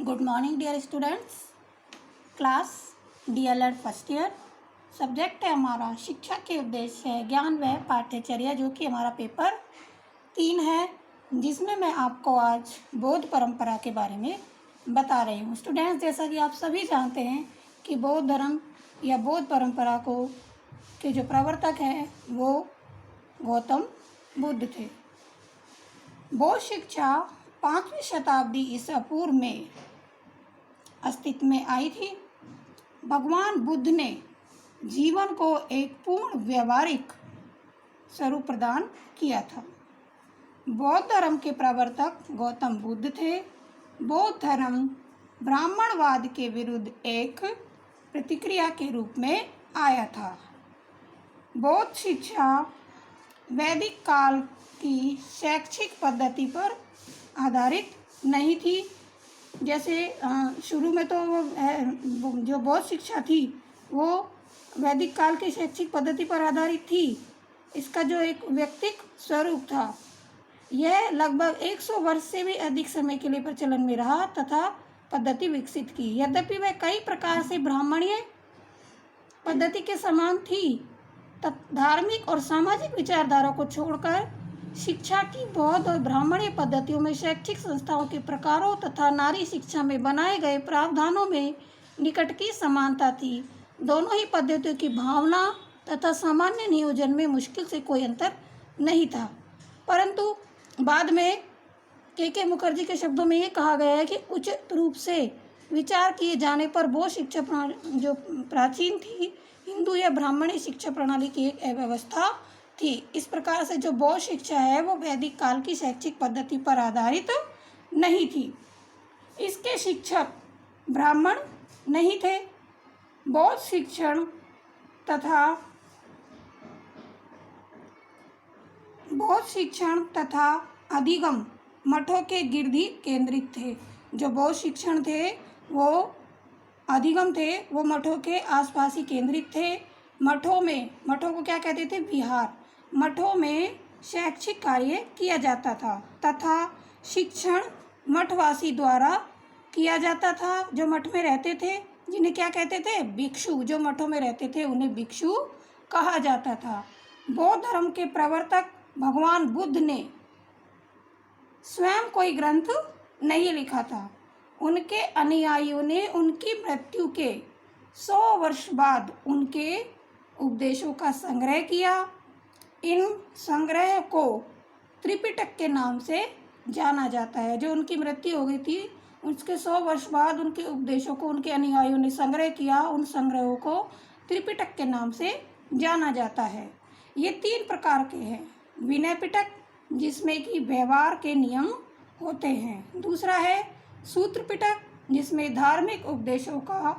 Good morning dear students. Class DLED first year. Subject है हमारा शिक्षा के उद्देश्य है ज्ञान व पाठ्यचर्या, जो कि हमारा पेपर 3 है, जिसमें मैं आपको आज बौद्ध परंपरा के बारे में बता रही हूँ। स्टूडेंट्स, जैसा कि आप सभी जानते हैं कि बौद्ध धर्म या बौद्ध परंपरा को के जो प्रवर्तक हैं वो गौतम बुद्ध थे। बौद्ध शिक्षा 5वीं शताब्दी ईसा पूर्व में अस्तित्व में आई थी। भगवान बुद्ध ने जीवन को एक पूर्ण व्यवहारिक स्वरूप प्रदान किया था। बौद्ध धर्म के प्रवर्तक गौतम बुद्ध थे। बौद्ध धर्म ब्राह्मणवाद के विरुद्ध एक प्रतिक्रिया के रूप में आया था। बौद्ध शिक्षा वैदिक काल की शैक्षिक पद्धति पर आधारित नहीं थी। जैसे शुरू में तो जो बौद्ध शिक्षा थी वो वैदिक काल की शैक्षिक पद्धति पर आधारित थी। इसका जो एक व्यक्तिक स्वरूप था यह लगभग 100 वर्ष से भी अधिक समय के लिए प्रचलन में रहा तथा पद्धति विकसित की। यद्यपि वह कई प्रकार से ब्राह्मणीय पद्धति के समान थी, धार्मिक और सामाजिक विचारधारा को छोड़कर शिक्षा की बौद्ध और ब्राह्मणीय पद्धतियों में शैक्षिक संस्थाओं के प्रकारों तथा नारी शिक्षा में बनाए गए प्रावधानों में निकट की समानता थी। दोनों ही पद्धतियों की भावना तथा सामान्य नियोजन में मुश्किल से कोई अंतर नहीं था, परंतु बाद में के मुखर्जी के शब्दों में ये कहा गया है कि उचित रूप से विचार किए जाने पर बौद्ध शिक्षा प्रणाली जो प्राचीन थी हिंदू या ब्राह्मणी शिक्षा प्रणाली की एक अव्यवस्था थी। इस प्रकार से जो बौद्ध शिक्षा है वो वैदिक काल की शैक्षिक पद्धति पर आधारित नहीं थी। इसके शिक्षक ब्राह्मण नहीं थे। बौद्ध शिक्षण तथा अधिगम मठों के गिरधी केंद्रित थे। जो बौद्ध शिक्षण थे वो अधिगम थे, वो मठों के आसपास ही केंद्रित थे। मठों को क्या कहते थे? विहार। मठों में शैक्षिक कार्य किया जाता था तथा शिक्षण मठवासी द्वारा किया जाता था। जो मठ में रहते थे जिन्हें क्या कहते थे? भिक्षु। जो मठों में रहते थे उन्हें भिक्षु कहा जाता था। बौद्ध धर्म के प्रवर्तक भगवान बुद्ध ने स्वयं कोई ग्रंथ नहीं लिखा था। उनके अनुयायियों ने उनकी मृत्यु के 100 वर्ष बाद उनके उपदेशों का संग्रह किया। इन संग्रह को त्रिपिटक के नाम से जाना जाता है। जो उनकी मृत्यु हो गई थी उसके 100 वर्ष बाद उनके उपदेशों को उनके अनुयायियों ने संग्रह किया। उन संग्रहों को त्रिपिटक के नाम से जाना जाता है। ये 3 प्रकार के हैं। विनय पिटक, जिसमें कि व्यवहार के नियम होते हैं। दूसरा है सूत्र पिटक, जिसमें धार्मिक उपदेशों का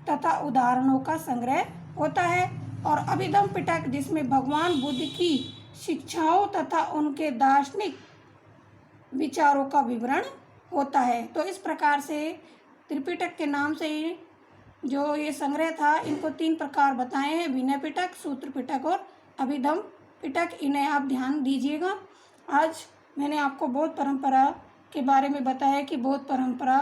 तथा उदाहरणों का संग्रह होता है। और अभिधम पिटक, जिसमें भगवान बुद्ध की शिक्षाओं तथा उनके दार्शनिक विचारों का विवरण होता है। तो इस प्रकार से त्रिपिटक के नाम से जो ये संग्रह था इनको 3 प्रकार बताए हैं: विनय पिटक, सूत्र पिटक और अभिधम पिटक। इन्हें आप ध्यान दीजिएगा। आज मैंने आपको बौद्ध परंपरा के बारे में बताया कि बौद्ध परंपरा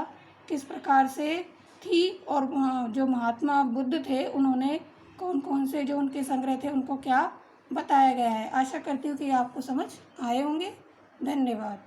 किस प्रकार से थी और जो महात्मा बुद्ध थे उन्होंने कौन कौन से जो उनके संग्रह थे उनको क्या बताया गया है। आशा करती हूँ कि आपको समझ आए होंगे। धन्यवाद।